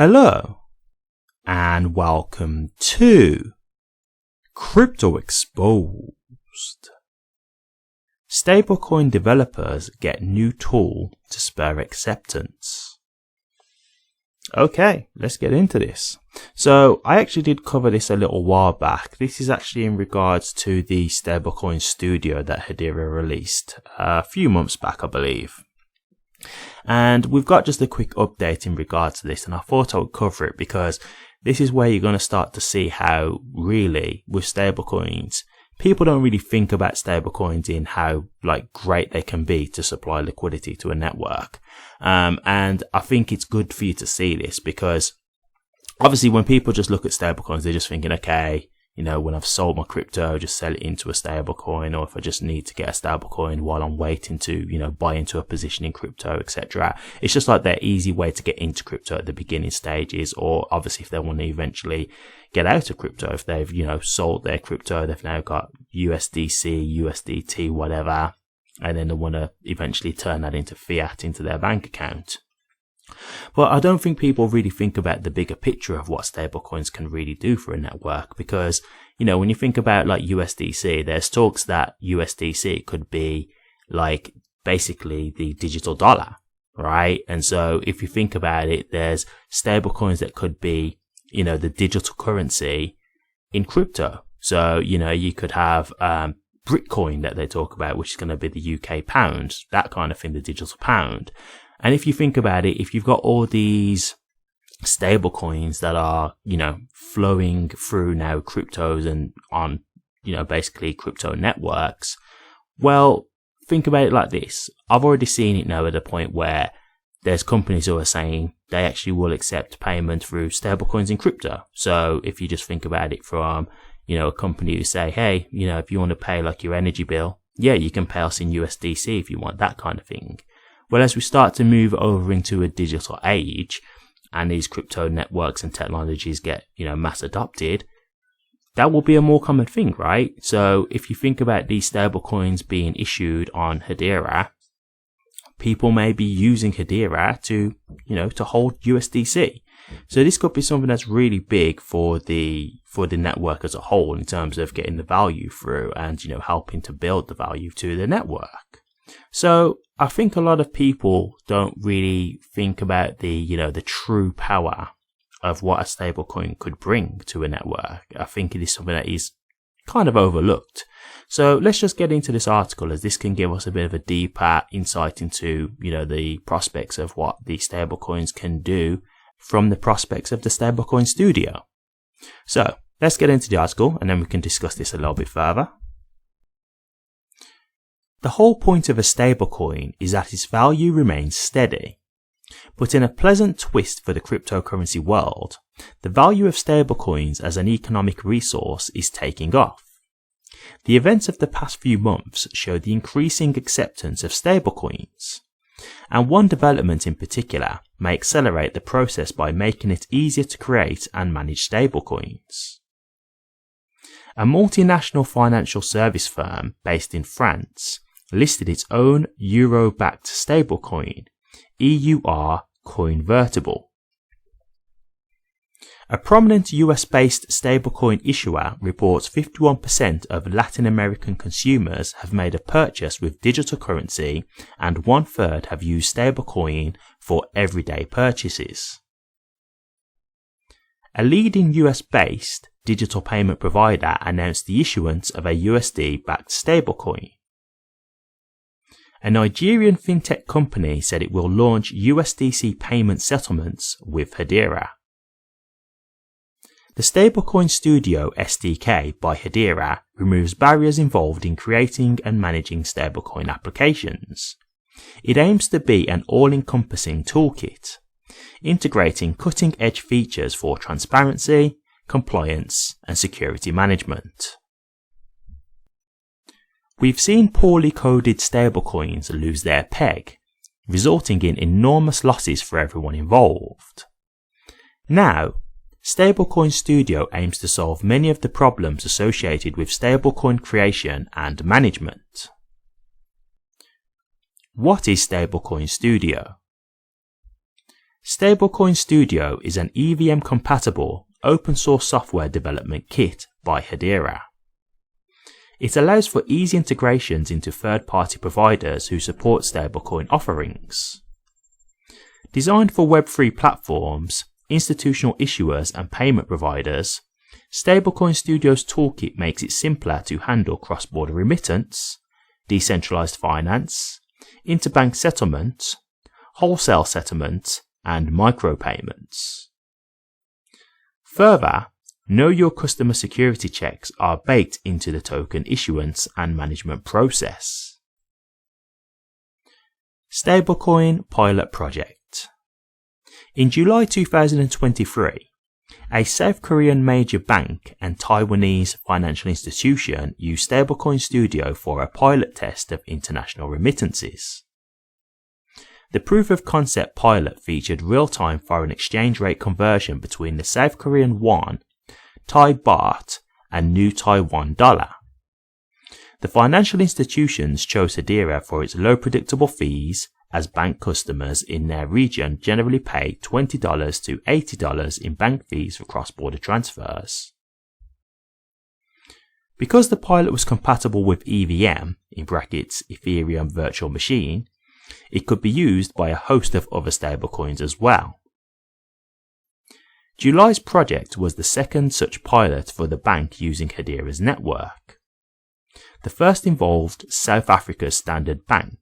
Hello and welcome to Crypto Exposed. Stablecoin developers get new tool to spur acceptance. Okay, let's get into this. So I actually did cover this a little while back. This is actually in regards to the Stablecoin Studio that Hedera released a few months back, I believe. And we've got just a quick update in regards to this, and I thought I would cover it because this is where you're going to start to see how really with stablecoins, people don't really think about stablecoins in how great they can be to supply liquidity to a network. And I think it's good for you to see this because obviously when people just look at stablecoins, they're just thinking, okay, you know, when I've sold my crypto, just sell it into a stablecoin, or if I just need to get a stablecoin while I'm waiting to, you know, buy into a position in crypto, etc. It's just like their easy way to get into crypto at the beginning stages, or obviously if they want to eventually get out of crypto, if they've, you know, sold their crypto, they've now got USDC, USDT, whatever, and then they want to eventually turn that into fiat into their bank account. But I don't think people really think about the bigger picture of what stablecoins can really do for a network because, you know, when you think about like USDC, there's talks that USDC could be like basically the digital dollar, right? And so if you think about it, there's stablecoins that could be, you know, the digital currency in crypto. So, you know, you could have Bitcoin that they talk about, which is going to be the UK pound, that kind of thing, the digital pound. And if you think about it, if you've got all these stable coins that are, you know, flowing through now cryptos and on, you know, basically crypto networks, well, think about it like this. I've already seen it now at a point where there's companies who are saying they actually will accept payment through stable coins in crypto. So if you just think about it from, you know, a company who say, hey, you know, if you want to pay like your energy bill, yeah, you can pay us in USDC if you want, that kind of thing. Well, as we start to move over into a digital age and these crypto networks and technologies get, you know, mass adopted, that will be a more common thing, right? So if you think about these stable coins being issued on Hedera, people may be using Hedera to, you know, to hold USDC. So this could be something that's really big for the network as a whole in terms of getting the value through and, you know, helping to build the value to the network. So I think a lot of people don't really think about the, you know, the true power of what a stablecoin could bring to a network. I think it is something that is kind of overlooked. So let's just get into this article, as this can give us a bit of a deeper insight into, you know, the prospects of what the stablecoins can do from the prospects of the Stablecoin Studio. So let's get into the article and then we can discuss this a little bit further. The whole point of a stablecoin is that its value remains steady. But in a pleasant twist for the cryptocurrency world, the value of stablecoins as an economic resource is taking off. The events of the past few months show the increasing acceptance of stablecoins. And one development in particular may accelerate the process by making it easier to create and manage stablecoins. A multinational financial service firm based in France listed its own euro-backed stablecoin, EUR Coinvertible. A prominent US-based stablecoin issuer reports 51% of Latin American consumers have made a purchase with digital currency and 1/3 have used stablecoin for everyday purchases. A leading US-based digital payment provider announced the issuance of a USD-backed stablecoin. A Nigerian fintech company said it will launch USDC payment settlements with Hedera. The Stablecoin Studio SDK by Hedera removes barriers involved in creating and managing stablecoin applications. It aims to be an all-encompassing toolkit, integrating cutting-edge features for transparency, compliance, and security management. We've seen poorly coded stablecoins lose their peg, resulting in enormous losses for everyone involved. Now, Stablecoin Studio aims to solve many of the problems associated with stablecoin creation and management. What is Stablecoin Studio? Stablecoin Studio is an EVM compatible open source software development kit by Hedera. It allows for easy integrations into third-party providers who support stablecoin offerings. Designed for Web3 platforms, institutional issuers and payment providers, Stablecoin Studio's toolkit makes it simpler to handle cross-border remittance, decentralized finance, interbank settlement, wholesale settlement, and micropayments. Further, know your customer security checks are baked into the token issuance and management process. Stablecoin Pilot Project. In July 2023, a South Korean major bank and Taiwanese financial institution used Stablecoin Studio for a pilot test of international remittances. The proof of concept pilot featured real-time foreign exchange rate conversion between the South Korean won, Thai baht, and New Taiwan dollar. The financial institutions chose Hedera for its low predictable fees, as bank customers in their region generally pay $20 to $80 in bank fees for cross-border transfers. Because the pilot was compatible with EVM, in brackets Ethereum Virtual Machine, it could be used by a host of other stablecoins as well. July's project was the second such pilot for the bank using Hedera's network. The first involved South Africa's Standard Bank.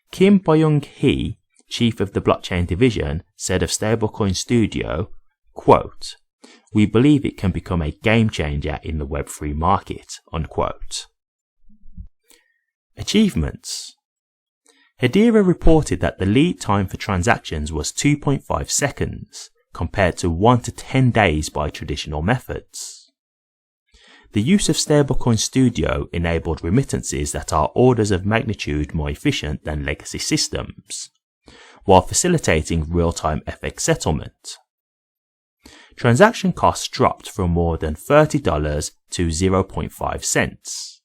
Kim Byung-hee, chief of the blockchain division, said of Stablecoin Studio, quote, "We believe it can become a game changer in the Web3 market," unquote. Achievements. Hedera reported that the lead time for transactions was 2.5 seconds, compared to 1 to 10 days by traditional methods. The use of Stablecoin Studio enabled remittances that are orders of magnitude more efficient than legacy systems, while facilitating real-time FX settlement. Transaction costs dropped from more than $30 to 0.5 cents.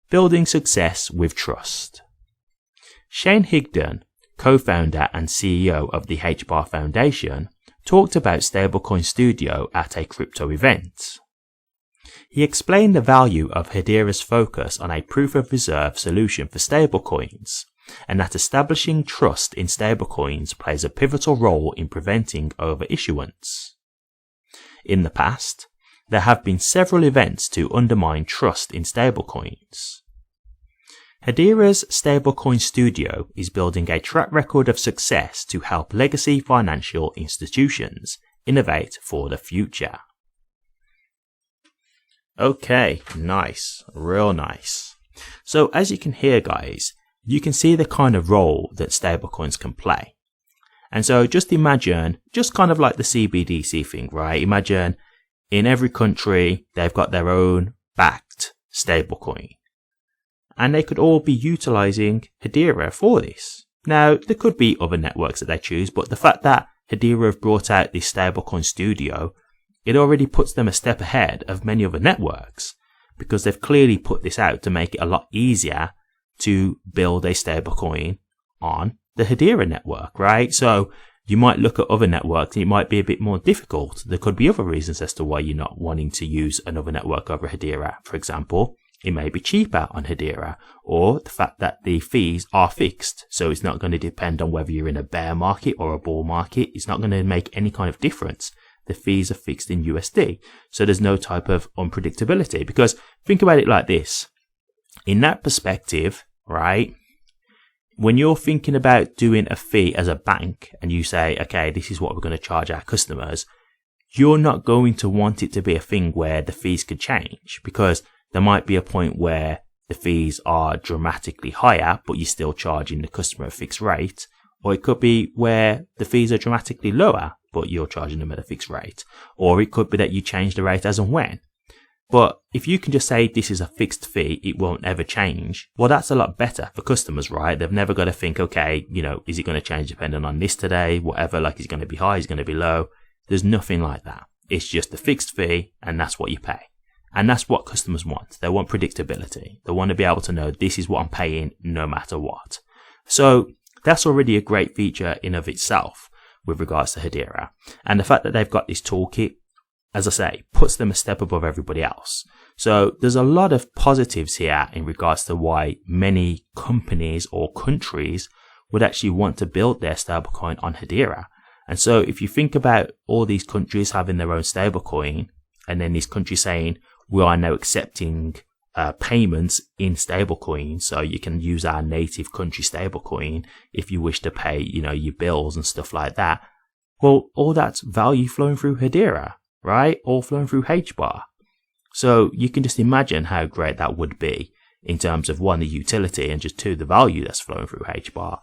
Building success with trust. Shane Higdon, co-founder and CEO of the HBAR Foundation, talked about Stablecoin Studio at a crypto event. He explained the value of Hedera's focus on a proof-of-reserve solution for stablecoins, and that establishing trust in stablecoins plays a pivotal role in preventing overissuance. In the past, there have been several events to undermine trust in stablecoins. Hedera's Stablecoin Studio is building a track record of success to help legacy financial institutions innovate for the future. Okay, nice, real nice. So as you can hear, guys, you can see the kind of role that stablecoins can play. And so just imagine, just kind of like the CBDC thing, right? Imagine in every country, they've got their own backed stablecoin. And they could all be utilizing Hedera for this. Now, there could be other networks that they choose, but the fact that Hedera have brought out this Stablecoin Studio, it already puts them a step ahead of many other networks, because they've clearly put this out to make it a lot easier to build a stablecoin on the Hedera network, right? So you might look at other networks and it might be a bit more difficult. There could be other reasons as to why you're not wanting to use another network over Hedera. For example, it may be cheaper on Hedera, or the fact that the fees are fixed. So it's not going to depend on whether you're in a bear market or a bull market. It's not going to make any kind of difference. The fees are fixed in USD. So there's no type of unpredictability, because think about it like this. In that perspective, right, when you're thinking about doing a fee as a bank and you say, okay, this is what we're going to charge our customers, you're not going to want it to be a thing where the fees could change, because there might be a point where the fees are dramatically higher, but you're still charging the customer a fixed rate. Or it could be where the fees are dramatically lower, but you're charging them at a fixed rate. Or it could be that you change the rate as and when. But if you can just say this is a fixed fee, it won't ever change, well, that's a lot better for customers, right? They've never got to think, okay, is it going to change depending on this today, whatever, like is it going to be high, is it going to be low? There's nothing like that. It's just a fixed fee, and that's what you pay. And that's what customers want. They want predictability. They want to be able to know this is what I'm paying no matter what. So That's already a great feature in of itself with regards to Hedera. And the fact that they've got this toolkit, as I say, puts them a step above everybody else. So there's a lot of positives here in regards to why many companies or countries would actually want to build their stablecoin on Hedera. And so if you think about all these countries having their own stablecoin, and then these countries saying, we are now accepting payments in stablecoin, so you can use our native country stablecoin if you wish to pay, your bills and stuff like that. Well, all that's value flowing through Hedera, right? All flowing through HBAR. So you can just imagine how great that would be in terms of one, the utility, and just two, the value that's flowing through HBAR.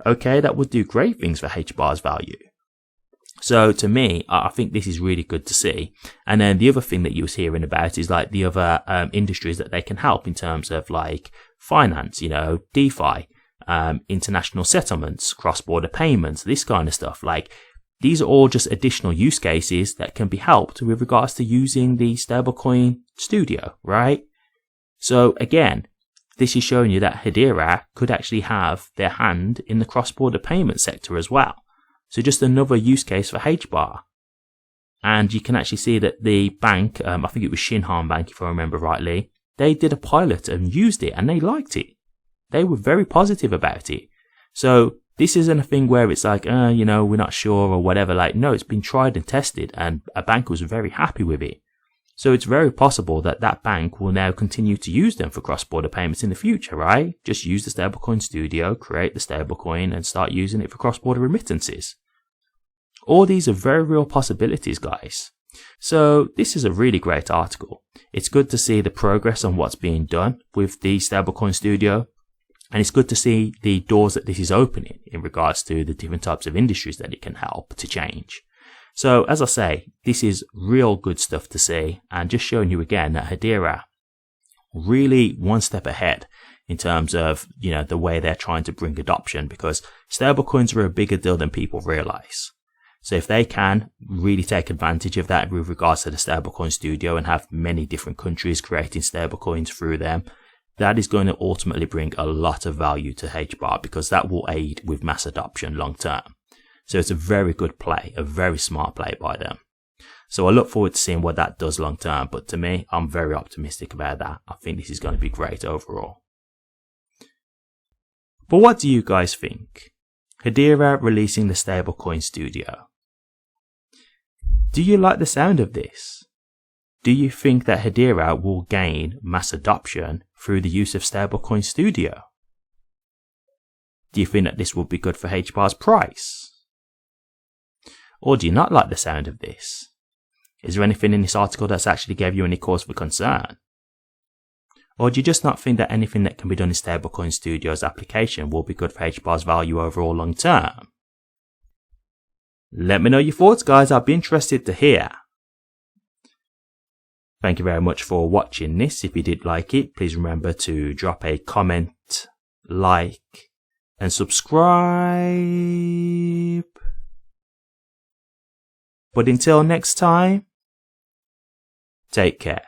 Okay, that would do great things for HBAR's value. So to me, I think this is really good to see. And then the other thing that you was hearing about is like the other industries that they can help in terms of like finance, DeFi, international settlements, cross-border payments, this kind of stuff. Like these are all just additional use cases that can be helped with regards to using the Stablecoin Studio, right? So again, this is showing you that Hedera could actually have their hand in the cross-border payment sector as well. So just another use case for HBAR. And you can actually see that the bank, I think it was Shinhan Bank if I remember rightly, they did a pilot and used it and they liked it. They were very positive about it. So this isn't a thing where it's like, we're not sure or whatever. Like, no, it's been tried and tested and a bank was very happy with it. So it's very possible that that bank will now continue to use them for cross-border payments in the future, right? Just use the Stablecoin Studio, create the stablecoin and start using it for cross-border remittances. All these are very real possibilities, guys. So this is a really great article. It's good to see the progress on what's being done with the Stablecoin Studio. And it's good to see the doors that this is opening in regards to the different types of industries that it can help to change. So as I say, this is real good stuff to see, and just showing you again that Hedera really one step ahead in terms of, the way they're trying to bring adoption, because stablecoins are a bigger deal than people realize. So if they can really take advantage of that with regards to the Stablecoin Studio and have many different countries creating stablecoins through them, that is going to ultimately bring a lot of value to HBAR, because that will aid with mass adoption long term. So it's a very good play, a very smart play by them. So I look forward to seeing what that does long term. But to me, I'm very optimistic about that. I think this is going to be great overall. But what do you guys think? Hedera releasing the Stablecoin Studio. Do you like the sound of this? Do you think that Hedera will gain mass adoption through the use of Stablecoin Studio? Do you think that this will be good for HBAR's price? Or do you not like the sound of this? Is there anything in this article that's actually gave you any cause for concern? Or do you just not think that anything that can be done in Stablecoin Studio's application will be good for HBAR's value overall long term? Let me know your thoughts, guys. I'd be interested to hear. Thank you very much for watching this. If you did like it, please remember to drop a comment, like, and subscribe. But until next time, take care.